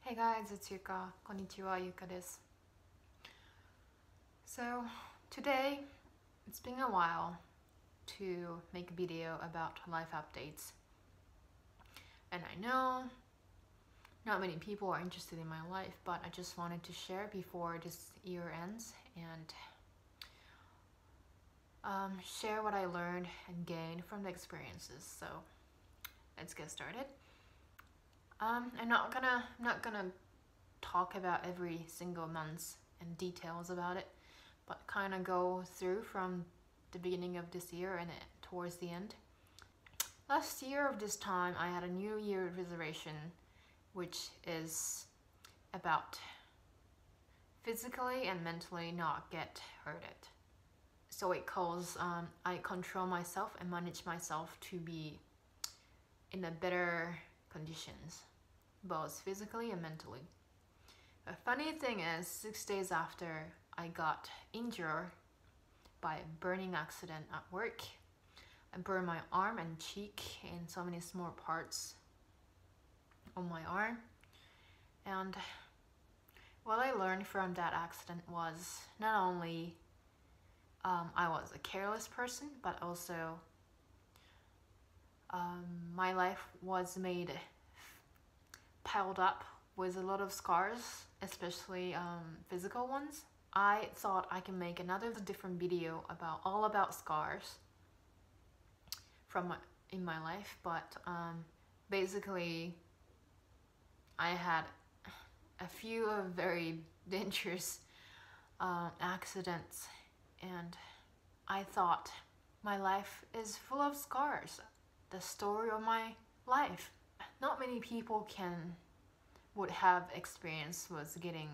Hey guys, it's Yuka. Konnichiwa, Yuka です。So today, it's been a while to make a video about life updates. And I know not many people are interested in my life, but I just wanted to share before this year ends and share what I learned and gained from the experiences. So let's get started. I'm not gonna talk about every single month and details about it, but kind of go through from the beginning of this year and towards the end. Last year of this time, I had a New Year resolution, which is about physically and mentally not get hurted. So it calls I control myself and manage myself to be in a better conditions, both physically and mentally. The funny thing is, 6 days after I got injured by a burning accident at work, I burned my arm and cheek and so many small parts on my arm. And what I learned from that accident was not only I was a careless person, but also my life was piled up with a lot of scars, especially physical ones. I thought I can make another different video all about scars in my life, but basically I had a few very dangerous accidents, and I thought my life is full of scars, the story of my life. Not many people would have experience with getting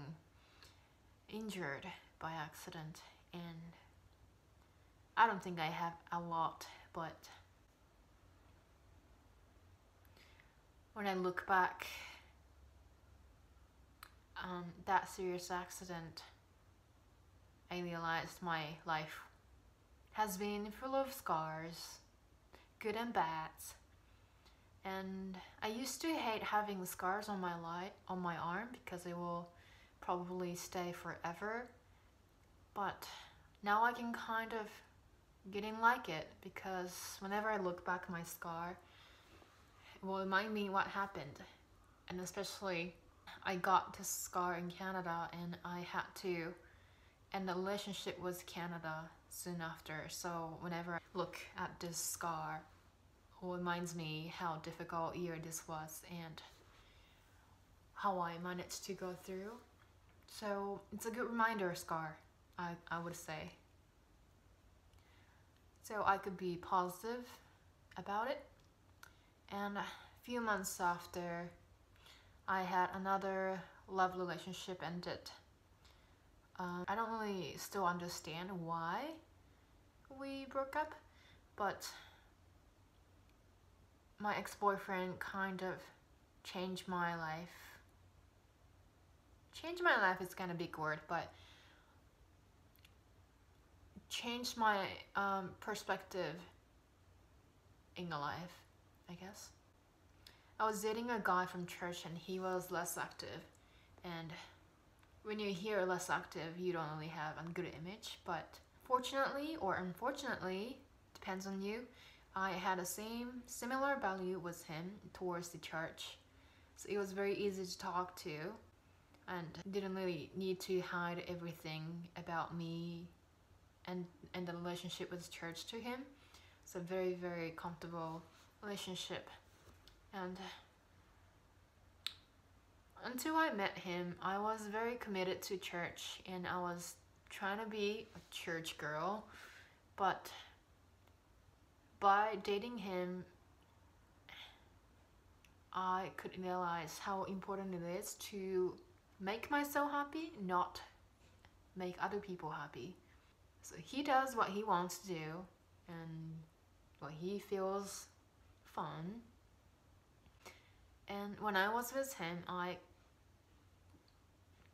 injured by accident, and I don't think I have a lot, but when I look back on that serious accident, I realized my life has been full of scars, good and bad. And I used to hate having scars on my arm because it will probably stay forever. But now I can kind of getting like it, because whenever I look back at my scar, it will remind me what happened. And especially I got this scar in Canada, and I had to end the relationship with Canada soon after. So whenever I look at this scar, it reminds me how difficult year this was and how I managed to go through. So it's a good reminder scar, I would say. So I could be positive about it. And a few months after, I had another love relationship ended. I don't really still understand why we broke up, but my ex-boyfriend kind of changed my life. Change my life is kind of a big word, but changed my perspective in life, I guess. I was dating a guy from church, and he was less active. And when you hear less active, you don't really have a good image. But fortunately or unfortunately, depends on you, I had a similar value with him towards the church. So it was very easy to talk to, and didn't really need to hide everything about me and the relationship with church to him. So very, very comfortable relationship. And until I met him, I was very committed to church, and I was trying to be a church girl. But by dating him, I could realize how important it is to make myself happy, not make other people happy. So he does what he wants to do and what he feels fun. And when I was with him, I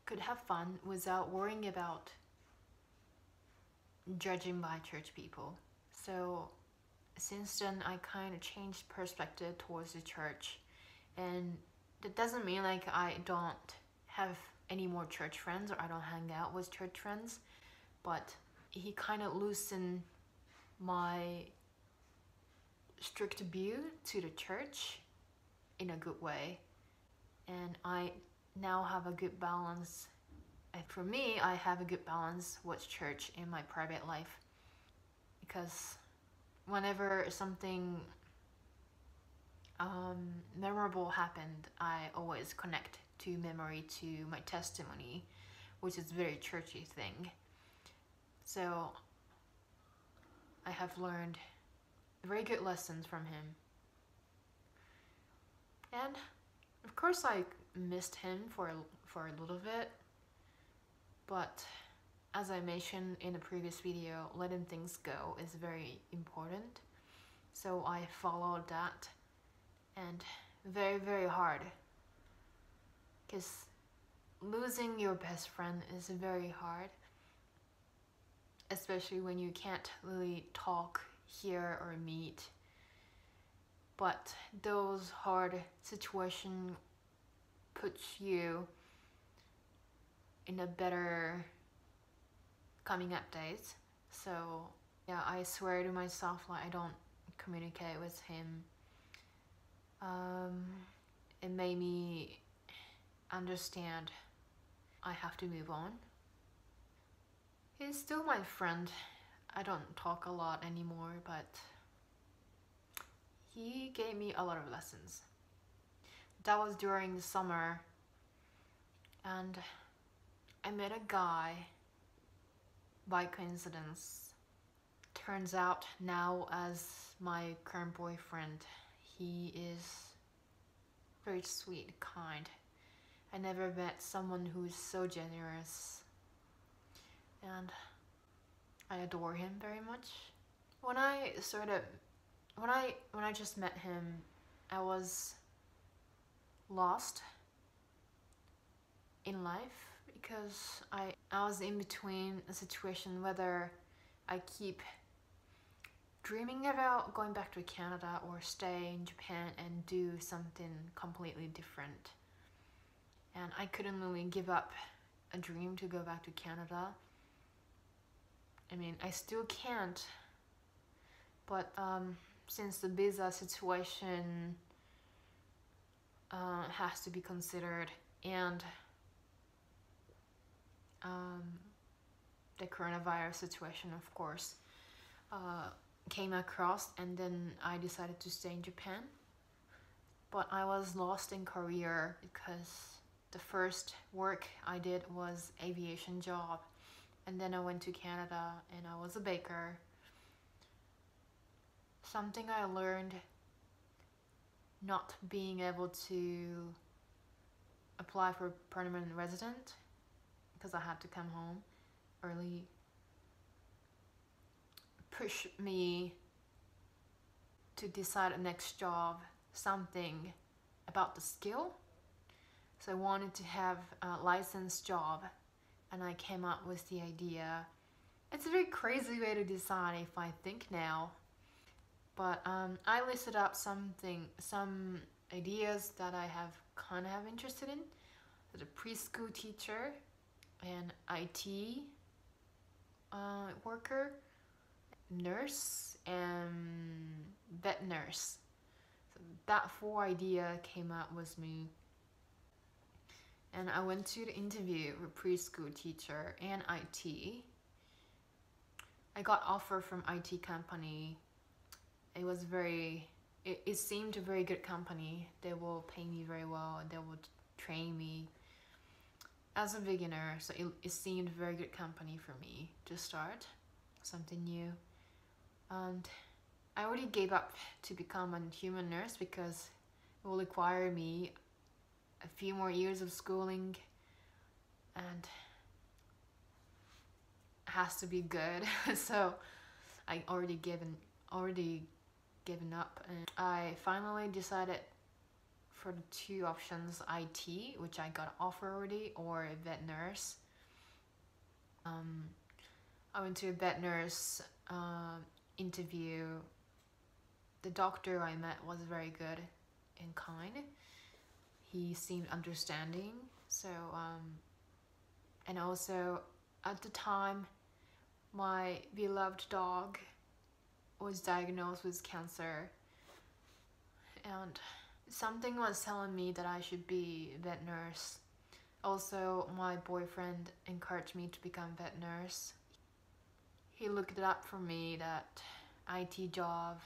could have fun without worrying about judging by church people. So since then, I kind of changed perspective towards the church, and that doesn't mean like I don't have any more church friends or I don't hang out with church friends, but he kind of loosened my strict view to the church in a good way, and I now have a good balance. And for me, I have a good balance with church in my private life, because whenever something memorable happened, I always connect to memory to my testimony, which is a very churchy thing. So I have learned very good lessons from him. And of course I missed him for a little bit, but as I mentioned in a previous video, letting things go is very important. So I followed that, and very, very hard, because losing your best friend is very hard, especially when you can't really talk, hear, or meet. But those hard situations put you in a better coming up days. So yeah, I swear to myself like I don't communicate with him. It made me understand I have to move on. He's still my friend. I don't talk a lot anymore, but he gave me a lot of lessons. That was during the summer, and I met a guy by coincidence. Turns out now as my current boyfriend, he is very sweet, kind. I never met someone who is so generous, and I adore him very much. When I just met him, I was lost in life, because I was in between a situation whether I keep dreaming about going back to Canada or stay in Japan and do something completely different. And I couldn't really give up a dream to go back to Canada. I mean, I still can't, but since the visa situation has to be considered, and the coronavirus situation, of course, came across, and then I decided to stay in Japan. But I was lost in Korea because the first work I did was aviation job, and then I went to Canada and I was a baker. Something I learned, not being able to apply for permanent resident because I had to come home early, pushed me to decide a next job, something about the skill. So I wanted to have a licensed job, and I came up with the idea. It's a very crazy way to decide if I think now, but I listed up some ideas that I have kind of interested in. The preschool teacher, an IT worker, nurse, and vet nurse. So that 4 idea came out with me. And I went to the interview with preschool teacher and IT. I got offer from IT company. It was it seemed a very good company. They will pay me very well, and they will train me as a beginner. So it seemed a very good company for me to start something new. And I already gave up to become a human nurse because it will require me a few more years of schooling, and has to be good. So I already given up, and I finally decided for the 2 options: IT, which I got offer already, or a vet nurse. I went to a vet nurse interview. The doctor I met was very good and kind. he seemed understanding. So and also at the time my beloved dog was diagnosed with cancer, and something was telling me that I should be a vet nurse. Also, my boyfriend encouraged me to become vet nurse. He looked it up for me that IT job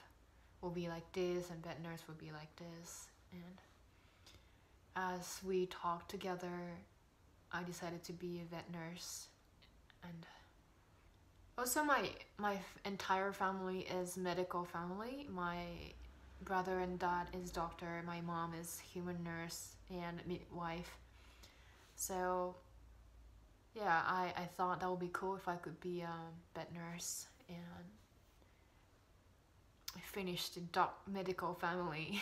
will be like this and vet nurse will be like this. And as we talked together, I decided to be a vet nurse. And also my entire family is medical family. My brother and dad is doctor, my mom is human nurse and midwife. So yeah, I thought that would be cool if I could be a vet nurse, and I finished the medical family.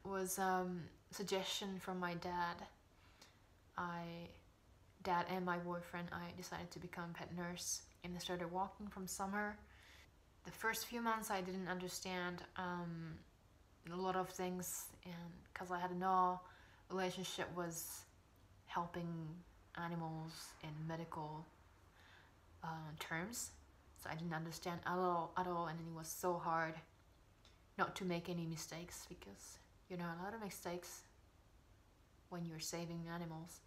Was suggestion from my dad. Dad and my boyfriend, I decided to become pet nurse, and I started walking from summer. The first few months I didn't understand a lot of things, and because I had no relationship with helping animals in medical terms, so I didn't understand at all, and it was so hard not to make any mistakes, because you know a lot of mistakes when you're saving animals.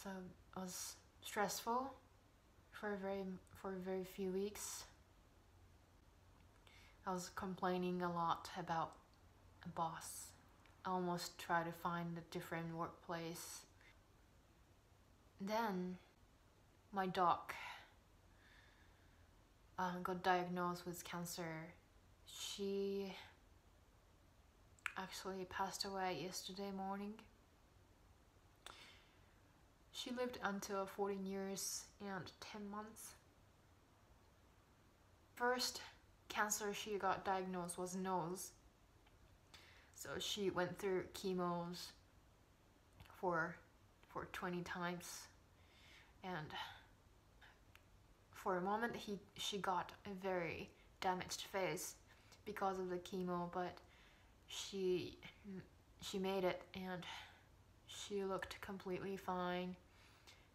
So it was stressful for a very few weeks. I was complaining a lot about a boss. I almost tried to find a different workplace. Then my dog got diagnosed with cancer. She actually passed away yesterday morning. She lived until 14 years and 10 months. First cancer she got diagnosed was nose. So she went through chemos for 20 times, and for a moment she got a very damaged face because of the chemo, but she made it, and she looked completely fine,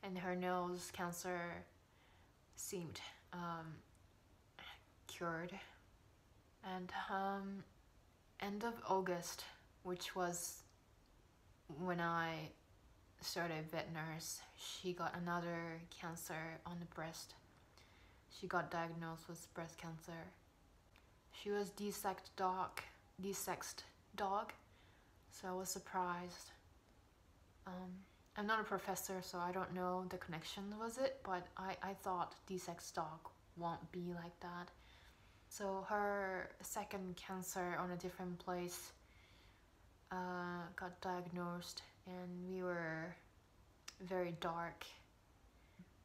and her nose cancer seemed cured. And end of August, which was when I started vet nurse, she got another cancer on the breast. She got diagnosed with breast cancer. She was desexed dog, so I was surprised. I'm not a professor, so I don't know the connection with it, but I thought desexed dog won't be like that. So her second cancer on a different place got diagnosed, and we were very dark,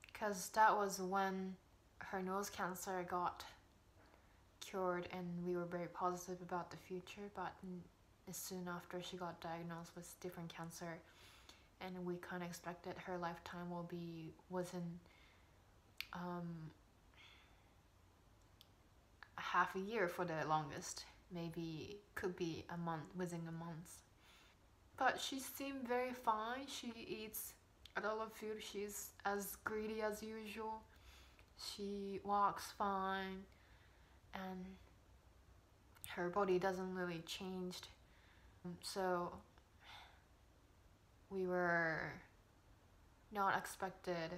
because that was when her nose cancer got cured, and we were very positive about the future. But as soon after she got diagnosed with different cancer, and we kind of expected her lifetime will be within half a year for the longest, maybe could be a month, within a month. But she seemed very fine. She eats a lot of food. She's as greedy as usual. She walks fine, and her body doesn't really change. So we were not expected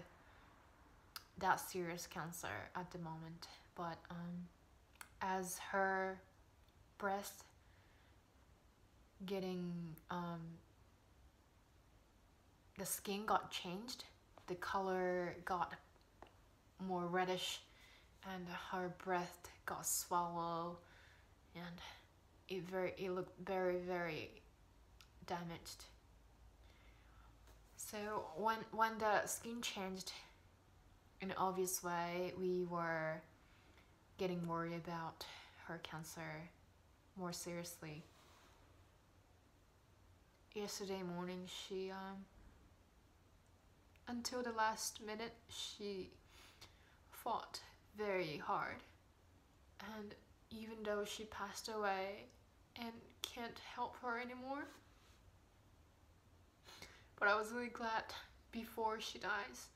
that serious cancer at the moment, but as her breast getting the skin got changed, the color got more reddish, and her breast got swollen, and it looked very, very damaged. So when the skin changed in an obvious way, we were getting worried about her cancer more seriously. Yesterday morning, she until the last minute, she fought very hard, and even though she passed away and can't help her anymore, But I was really glad before she dies,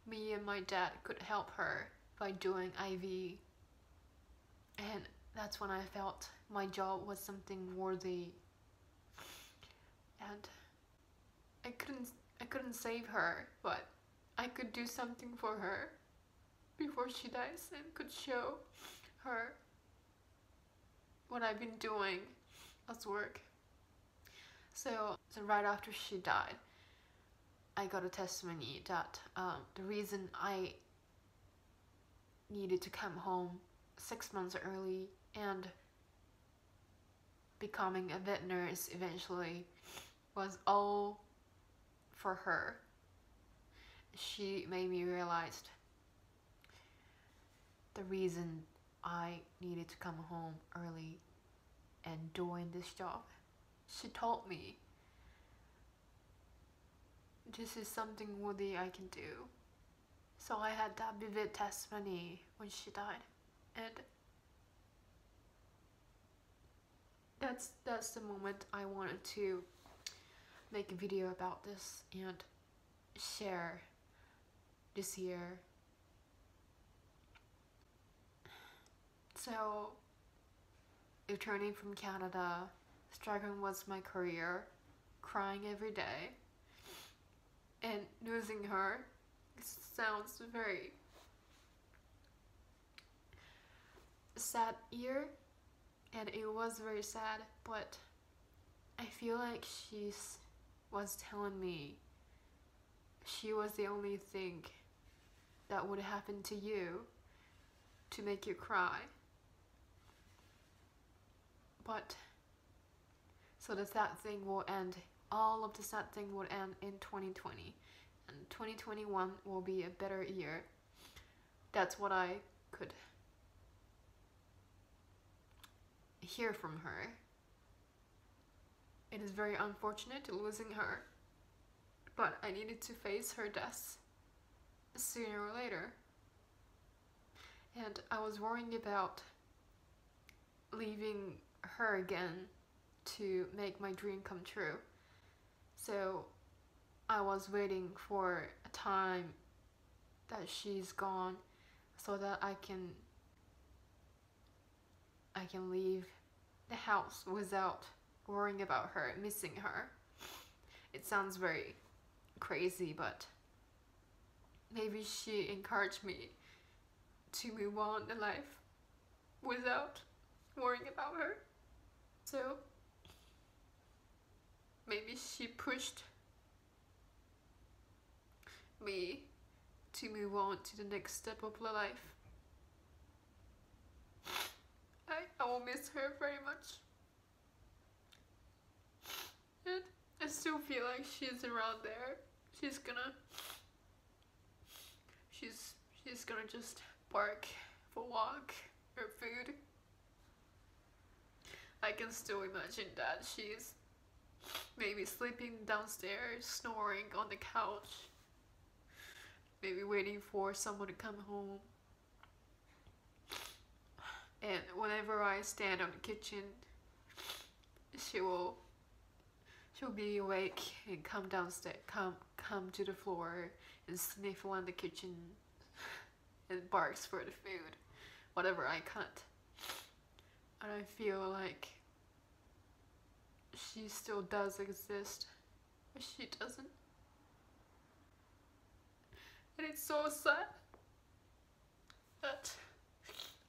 me and my dad could help her by doing IV. And that's when I felt my job was something worthy. And I couldn't save her, but I could do something for her before she dies and could show her what I've been doing as work. So right after she died, I got a testimony that the reason I needed to come home 6 months early and becoming a vet nurse eventually was all for her. She made me realize the reason I needed to come home early and doing this job. She told me this is something worthy I can do. So I had that vivid testimony when she died, and that's the moment I wanted to make a video about this and share this year. So, returning from Canada, struggling with my career, crying every day, and losing her sounds very sad year, and it was very sad, but I feel like she was telling me she was the only thing that would happen to you to make you cry. But so the sad thing will end, all of the sad thing will end in 2020, and 2021 will be a better year. That's what I could hear from her. It is very unfortunate losing her, but I needed to face her death sooner or later. And I was worrying about leaving her again to make my dream come true. So I was waiting for a time that she's gone so that I can leave the house without worrying about her, missing her. It sounds very crazy, but maybe she encouraged me to move on in life without worrying about her. So maybe she pushed me to move on to the next step of my life. I will miss her very much. And I still feel like she's around there. She's gonna just bark for walk or food. I can still imagine that she's maybe sleeping downstairs, snoring on the couch, maybe waiting for someone to come home. And whenever I stand on the kitchen, she'll be awake and come downstairs, come to the floor and sniff on the kitchen and barks for the food, whatever I cut. And I feel like she still does exist, but she doesn't. And it's so sad that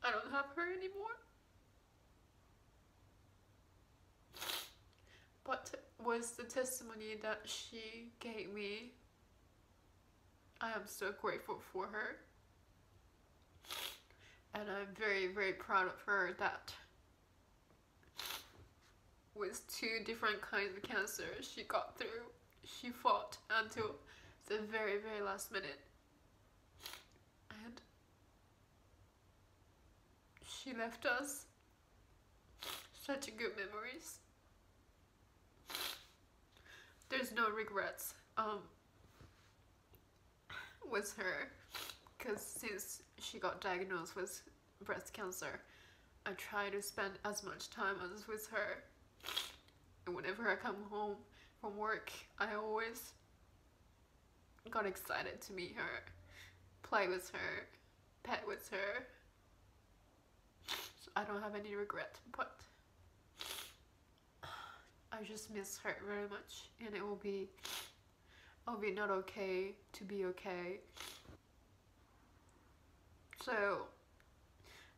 I don't have her anymore. But with the testimony that she gave me, I am so grateful for her. And I'm very, very proud of her that with 2 different kinds of cancer she got through, she fought until the very, very last minute. And she left us such good memories. There's no regrets with her, because since she got diagnosed with breast cancer, I try to spend as much time as with her. And whenever I come home, from work, I always got excited to meet her, play with her, pet with her. So I don't have any regret, but I just miss her very much, and it will be not okay to be okay. So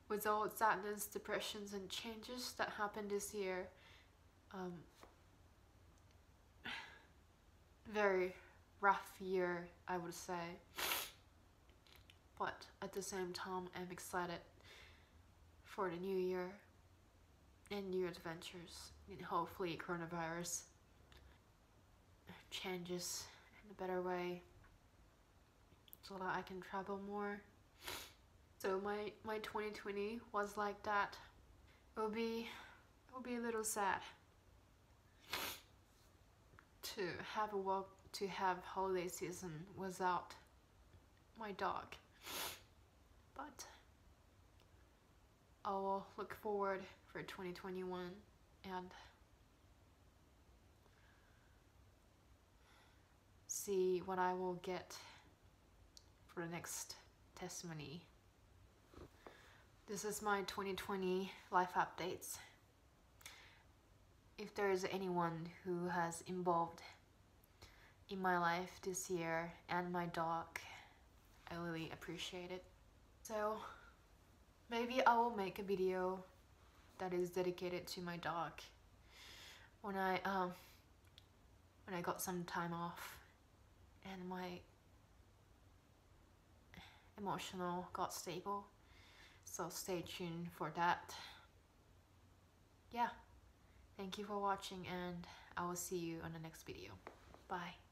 with all sadness, depressions, and changes that happened this year, very rough year, I would say, but at the same time I'm excited for the new year and new adventures, and hopefully coronavirus changes in a better way so that I can travel more. So my 2020 was like that. It will be a little sad to have holiday season without my dog, but I will look forward for 2021 and see what I will get for the next testimony. This is my 2020 life updates. If there is anyone who has involved in my life this year and my dog, I really appreciate it. So maybe I will make a video that is dedicated to my dog when I got some time off and my emotional got stable. So stay tuned for that. Yeah, thank you for watching, and I will see you on the next video. Bye.